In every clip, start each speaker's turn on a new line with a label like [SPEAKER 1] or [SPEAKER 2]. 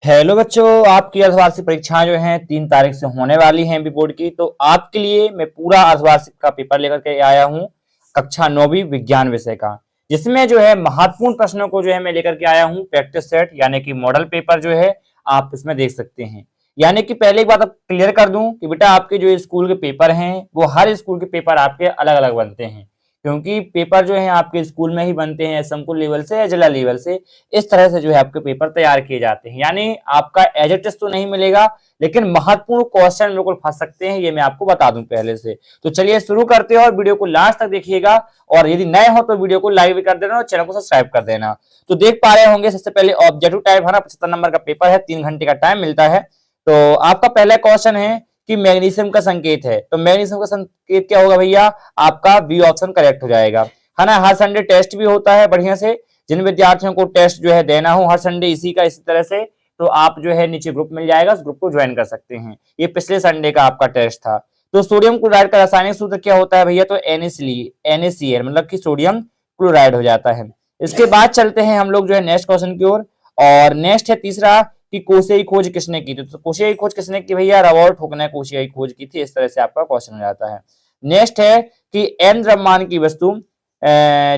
[SPEAKER 1] Hello बच्चों, आपकी अर्धवार्षिक परीक्षाएं जो हैं 3 तारीख से होने वाली हैं एमपी बोर्ड की। तो आपके लिए मैं पूरा अर्धवार्षिक का पेपर लेकर के आया हूं कक्षा 9वीं विज्ञान विषय का, जिसमें जो है महत्वपूर्ण प्रश्नों को जो है मैं लेकर के आया हूं प्रैक्टिस सेट यानी कि मॉडल पेपर जो है आप इसमें देख सकते हैं। यानी कि पहले एक बात अब क्लियर कर दूं कि बेटा आपके जो स्कूल के पेपर हैं वो हर स्कूल के पेपर आपके अलग अलग बनते हैं, क्योंकि पेपर जो है आपके स्कूल में ही बनते हैं संकुल लेवल से या जिला लेवल से। इस तरह से जो है आपके पेपर तैयार किए जाते हैं, यानी आपका एज इट इज तो नहीं मिलेगा, लेकिन महत्वपूर्ण क्वेश्चन बिल्कुल फंस सकते हैं, ये मैं आपको बता दूं पहले से। तो चलिए शुरू करते हैं और वीडियो को लास्ट तक देखिएगा, और यदि नए हो तो वीडियो को लाइक भी कर देना और चैनल को सब्सक्राइब कर देना। तो देख पा रहे होंगे सबसे पहले ऑब्जेक्टिव टाइप है ना, 75 नंबर का पेपर है, 3 घंटे का टाइम मिलता है। तो आपका पहला क्वेश्चन है कि मैग्नीशियम का संकेत है, तो मैग्नीशियम का संकेत क्या होगा भैया, आपका बी ऑप्शन करेक्ट हो जाएगा, है ना। हर संडे टेस्ट भी होता है बढ़िया से, जिन विद्यार्थियों को टेस्ट जो है देना हो हर संडे इसी तरह से, तो आप जो है नीचे ग्रुप मिल जाएगा, उस ग्रुप को ज्वाइन कर सकते हैं। ये पिछले संडे का आपका टेस्ट था। तो सोडियम क्लोराइड का रासायनिक सूत्र क्या होता है भैया, तो NaCl मतलब कि सोडियम क्लोराइड हो जाता है। इसके बाद चलते हैं हम लोग जो है नेक्स्ट क्वेश्चन की ओर, और नेक्स्ट है तीसरा कि कोशियाई खोज किसने की थी। तो कोशियाई खोज किसने की भैया, रॉबर्ट हुक ने कोशियाई खोज की थी। इस तरह से आपका क्वेश्चन हो जाता है। नेक्स्ट है कि एन द्रव्यमान की वस्तु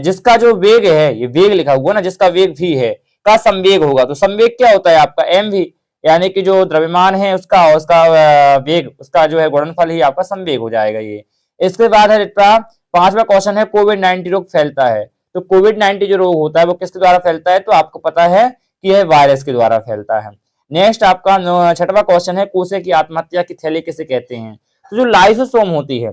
[SPEAKER 1] जिसका जो वेग है, ये वेग लिखा हुआ ना, जिसका वेग v है का संवेग होगा। तो संवेग क्या होता है आपका mv, यानी कि जो द्रव्यमान है उसका वेग, उसका जो है गुणनफल ही आपका संवेग हो जाएगा ये। इसके बाद है पांचवा क्वेश्चन है कोविड-19 रोग फैलता है। तो कोविड-19 जो रोग होता है वो किसके द्वारा फैलता है, तो आपको पता है कि यह वायरस के द्वारा फैलता है। नेक्स्ट आपका छठवां क्वेश्चन है कोशिका की आत्महत्या की थैली किसे कहते हैं। तो जो लाइसोसोम होती है,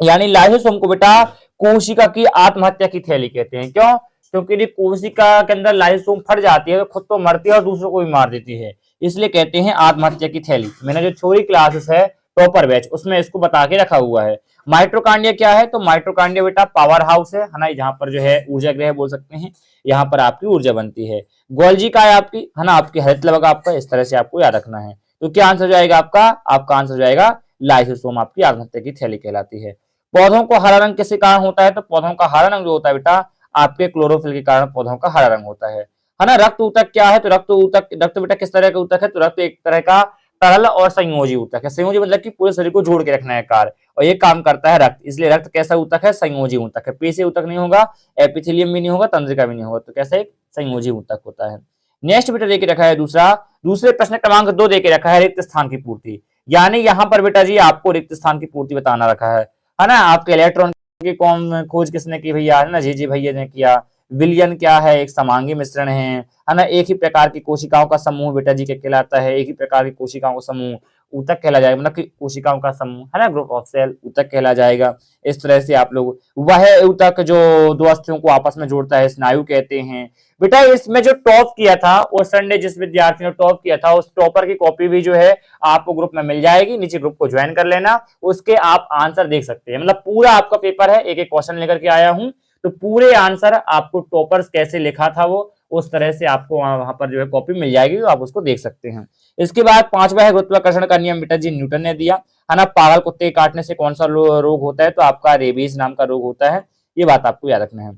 [SPEAKER 1] यानी लाइसोसोम को बेटा कोशिका की आत्महत्या की थैली कहते हैं। क्यों, क्योंकि यदि कोशिका के अंदर लाइसोसोम फट जाती है तो खुद तो मरती है और दूसरों को भी मार देती है, इसलिए कहते हैं आत्महत्या की थैली। मैंने जो थ्योरी क्लासेस है टॉपर बैच उसमें इसको बता के रखा हुआ है। माइटोकॉन्ड्रिया क्या है, तो माइटोकॉन्ड्रिया बेटा पावर हाउस है ना, जहां पर जो है ऊर्जा गृह बोल सकते हैं, यहाँ पर आपकी ऊर्जा बनती है। गोल्जी का है आपकी, है ना, आपकी हेल्थ लग आपका, इस तरह से आपको याद रखना है। तो क्या आंसर हो जाएगा आपका आंसर हो जाएगा लाइसोसोम आपकी आत्महत्या की थैली कहलाती है। पौधों को हरा रंग किसके कारण होता है, तो पौधों का हरा रंग जो होता है बेटा आपके क्लोरोफिल के कारण पौधों का हरा रंग होता है ना। रक्त ऊतक क्या है, तो रक्त बेटा किस तरह का ऊतक है, तो रक्त एक तरह का तरल और संयोजी ऊतक है। संयोजी मतलब कि पूरे शरीर को जोड़ के रखना है कार्य, और ये काम करता है रक्त, इसलिए रक्त कैसा ऊतक है, संयोजी ऊतक है। पेशी ऊतक नहीं होगा, एपिथेलियम भी नहीं होगा, तंत्रिका भी नहीं होगा, तो कैसा एक संयोजी ऊतक होता है। नेक्स्ट बेटा देके रखा है दूसरे प्रश्न क्रमांक 2 देके रखा है रिक्त स्थान की पूर्ति, यानी यहाँ पर बेटा जी आपको रिक्त स्थान की पूर्ति बताना रखा है ना। आपके इलेक्ट्रॉन की कौन खोज किसने की भैया, है ना, जी भैया ने किया। विलयन क्या है, एक समांगी मिश्रण है ना। एक ही प्रकार की कोशिकाओं का समूह बेटा जी क्या कहलाता है, एक ही प्रकार की कोशिकाओं का समूह ऊतक कहला जाएगा, मतलब कि कोशिकाओं का समूह, है ना, ग्रुप ऑफ सेल ऊतक कहला जाएगा। इस तरह से आप लोग वह ऊतक जो दो अस्थियों को आपस में जोड़ता है स्नायु कहते हैं। बेटा इसमें जो टॉप किया था वो संडे जिस विद्यार्थी ने टॉप किया था उस टॉपर की कॉपी भी जो है आपको ग्रुप में मिल जाएगी, नीचे ग्रुप को ज्वाइन कर लेना, उसके आप आंसर देख सकते हैं। मतलब पूरा आपका पेपर है, एक एक क्वेश्चन लेकर के आया हूं, तो पूरे आंसर आपको टॉपर्स कैसे लिखा था वो उस तरह से आपको वहां पर जो है कॉपी मिल जाएगी, तो आप उसको देख सकते हैं। इसके बाद पांचवा है गुरुत्वाकर्षण का नियम बेटा जी न्यूटन ने दिया, है ना। पागल कुत्ते काटने से कौन सा रोग होता है, तो आपका रेबीज नाम का रोग होता है, ये बात आपको याद रखना है।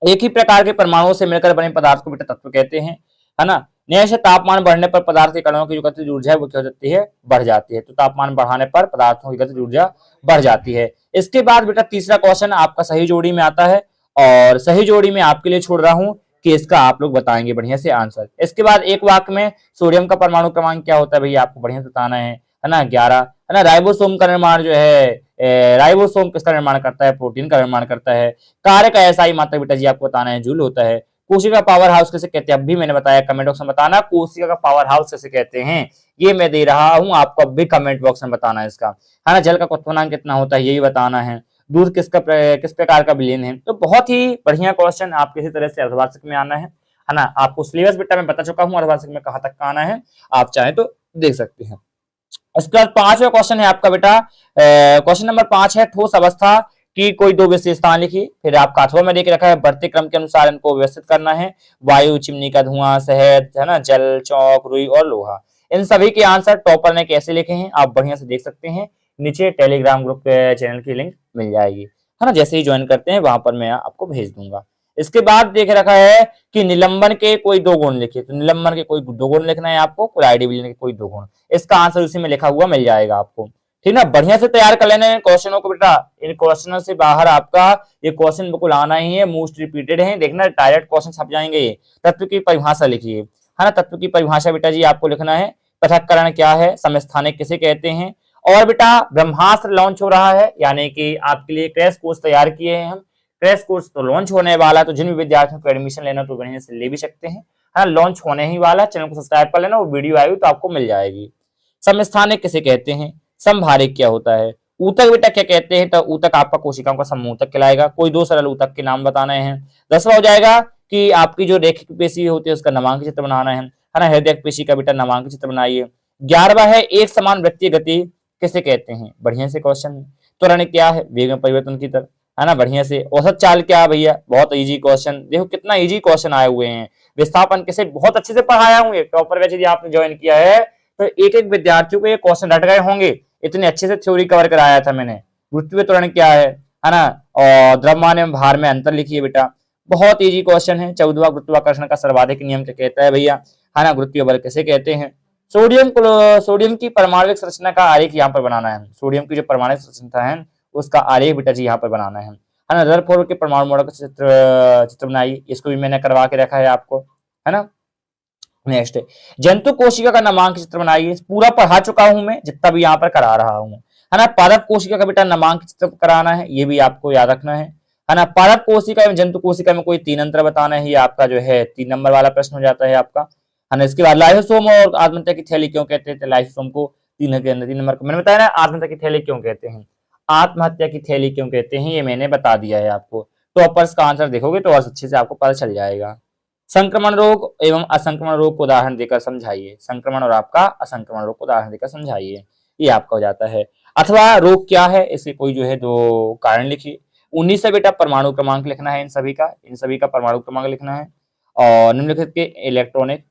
[SPEAKER 1] एक ही प्रकार के परमाणुओं से मिलकर बने पदार्थ को बेटा तत्व कहते हैं, है ना। नेक्स्ट तापमान बढ़ने पर पदार्थ के कणों की जो गतिज ऊर्जा है वो क्या हो जाती है, बढ़ जाती है। तो तापमान बढ़ाने पर पदार्थों की गतिज ऊर्जा बढ़ जाती है। इसके बाद बेटा तीसरा क्वेश्चन आपका सही जोड़ी में आता है, और सही जोड़ी में आपके लिए छोड़ रहा हूं कि इसका आप लोग बताएंगे बढ़िया से आंसर। इसके बाद एक वाक्य में सोडियम का परमाणु क्रमांक क्या होता है भैया, आपको बढ़िया से बताना है ना, 11, है ना। राइबोसोम का निर्माण जो है राइबोसोम किसका निर्माण करता है, प्रोटीन का निर्माण करता है। कार्य का ऐसा ही मात्रा बेटा जी आपको बताना है, जूल होता है। कोशिका पावर हाउस कैसे कहते हैं, अब भी मैंने बताया, कमेंट बॉक्स में बताना कोशिका का पावर हाउस कैसे कहते हैं, ये मैं दे रहा हूं आपको, अब भी कमेंट बॉक्स में बताना है इसका, है ना। जल का क्वथनांक कितना होता है, यही बताना है। दूध किस प्रकार का विलयन है। तो बहुत ही बढ़िया क्वेश्चन आप किसी तरह से अर्धवार्षिक में आना है ना। आपको सिलेबस बेटा मैं बता चुका हूं अर्धवार्षिक में कहां तक का आना है, आप चाहे तो देख सकते हैं। इसके बाद पांचवा क्वेश्चन है आपका बेटा, क्वेश्चन नंबर 5 है ठोस अवस्था की कोई दो विशेषताएं लिखी। फिर आपका अथवा में देख रखा है बढ़ते क्रम के अनुसार इनको व्यवस्थित करना है, वायु, चिमनी का धुआं, शहद, है ना, जल, चौक, रुई और लोहा। इन सभी के आंसर टॉपर ने कैसे लिखे हैं आप बढ़िया से देख सकते हैं, नीचे टेलीग्राम ग्रुप के चैनल की लिंक मिल जाएगी, है ना। जैसे ही ज्वाइन करते हैं वहां पर मैं आपको भेज दूंगा। इसके बाद देख रखा है कि निलंबन के कोई 2 गुण लिखे, तो निलंबन के कोई 2 गुण लिखना है आपको, कुलाई डिवीजन के कोई 2 गुण। इसका आंसर उसी में लिखा हुआ मिल जाएगा आपको, ठीक ना। बढ़िया से तैयार कर लेना है क्वेश्चनों को बेटा, इन क्वेश्चनों से बाहर आपका ये क्वेश्चन बिल्कुल आना ही है, मोस्ट रिपीटेड है, देखना डायरेक्ट क्वेश्चन छप जाएंगे ये। तत्व की परिभाषा लिखिए, है ना, तत्व की परिभाषा बेटा जी आपको लिखना है। पृथक्करण क्या है, समस्थानिक किसे कहते हैं, और बेटा ब्रह्मास्त्र लॉन्च हो रहा है, यानी कि आपके लिए क्रैश कोर्स तैयार किए हैं हम। क्रैश कोर्स तो लॉन्च होने वाला है, तो जिन भी विद्यार्थियों को एडमिशन लेना तो बढ़िया से ले भी सकते हैं, है ना, लॉन्च होने ही वाला है। चैनल को सब्सक्राइब कर लेना, वो वीडियो आएगी तो आपको मिल जाएगी। समस्थानिक किसे कहते हैं, समभारिक क्या होता है, ऊतक बेटा क्या कहते हैं, तो ऊतक आपका कोशिकाओं का समूह ऊतक कहलाएगा। कोई 2 सरल ऊतक के नाम बताने हैं। 10वां हो जाएगा कि आपकी जो रेखिक पेशी होती है उसका नामांकित चित्र बनाना है ना, हृदय पेशी का बेटा नामांकित चित्र बनाइए। 11वां है एक समान वृत्तीय गति किसे कहते हैं, बढ़िया से क्वेश्चन। त्वरण क्या है, वेग में परिवर्तन की तरह, है ना, बढ़िया से। औसत चाल क्या है भैया, बहुत इजी क्वेश्चन, देखो कितना इजी क्वेश्चन आए हुए हैं। विस्थापन किसे, बहुत अच्छे से पढ़ाया हूँ, टॉपर बैच यदि आपने ज्वाइन किया है तो एक एक विद्यार्थियों को ये क्वेश्चन रट गए होंगे, इतने अच्छे से थ्योरी कवर कराया था मैंने। गुरुत्वीय त्वरण क्या है ना, और द्रव्यमान एवं भार में अंतर लिखिए बेटा, बहुत इजी क्वेश्चन है। 14वां गुरुत्वाकर्षण का सर्वाधिक नियम क्या कहता है भैया, है ना, गुरुत्वीय बल किसे कहते हैं। सोडियम की परमाणविक संरचना का आरेख यहाँ पर बनाना है, सोडियम की जो परमाणविक संरचना है उसका आरेख बेटा जी यहाँ पर बनाना है ना। रदरफोर्ड के परमाणु मॉडल का चित्र बनाइए, इसको भी मैंने करवा के रखा है आपको, है ना। नेक्स्ट जंतु कोशिका का नामांकित चित्र बनाइए, पूरा पढ़ा चुका हूं मैं, जितना भी यहाँ पर करा रहा हूँ, है ना। पादप कोशिका का बेटा नामांकित चित्र कराना है, ये भी आपको याद रखना है ना। पादप कोशिका एवं जंतु कोशिका में कोई 3 अंतर बताना है, ये आपका जो है 3 नंबर वाला प्रश्न हो जाता है आपका, है ना। इसके बाद लाइसोसोम और आत्महत्या की थैली क्यों कहते हैं, लाइसोसोम को 3 नंबर को मैंने बताया ना, आत्महत्या की थैली क्यों कहते हैं, आत्महत्या की थैली क्यों कहते हैं ये मैंने बता दिया है आपको। टॉपर्स का आंसर देखोगे तो और अच्छे से आपको पता चल जाएगा। संक्रमण रोग एवं असंक्रमण रोग को उदाहरण देकर समझाइए, संक्रमण और आपका असंक्रमण रोग को उदाहरण देकर समझाइए, ये आपका हो जाता है। अथवा रोग क्या है, इसके कोई जो है 2 कारण लिखिए। 19 से बेटा परमाणु क्रमांक लिखना है, इन सभी का परमाणु क्रमांक लिखना है। और निम्नलिखित के इलेक्ट्रॉनिक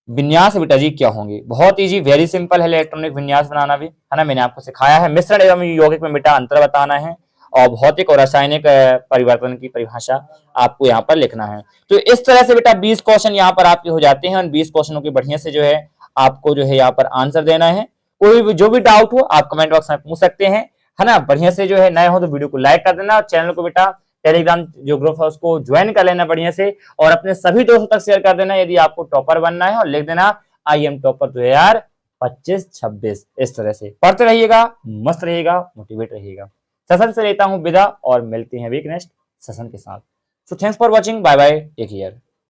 [SPEAKER 1] विन्यास बेटा जी क्या होंगे, बहुत इजी, वेरी सिंपल है इलेक्ट्रॉनिक विन्यास बनाना भी, है ना, मैंने आपको सिखाया है। मिश्रण एवं यौगिक में बेटा अंतर बताना है, और भौतिक और रासायनिक परिवर्तन की परिभाषा आपको यहाँ पर लिखना है। तो इस तरह से बेटा 20 क्वेश्चन यहाँ पर आपके हो जाते हैं, और 20 क्वेश्चनों के बढ़िया से जो है आपको जो है यहाँ पर आंसर देना है। कोई भी जो भी डाउट हो आप कमेंट बॉक्स में पूछ सकते हैं, है ना। बढ़िया से जो है नए हो तो वीडियो को लाइक कर देना, और चैनल को बेटा टेलीग्राम जो ग्रुप है उसको ज्वाइन कर लेना बढ़िया से, और अपने सभी दोस्तों तक शेयर कर देना यदि आपको टॉपर बनना है, और लिख देना आई एम टॉपर 2025-26। इस तरह से पढ़ते रहिएगा, मस्त रहिएगा, मोटिवेट रहिएगा। सेशन से लेता हूं विदा, और मिलते हैं वीक नेक्स्ट सेशन के साथ। So thanks for watching, bye bye, take care.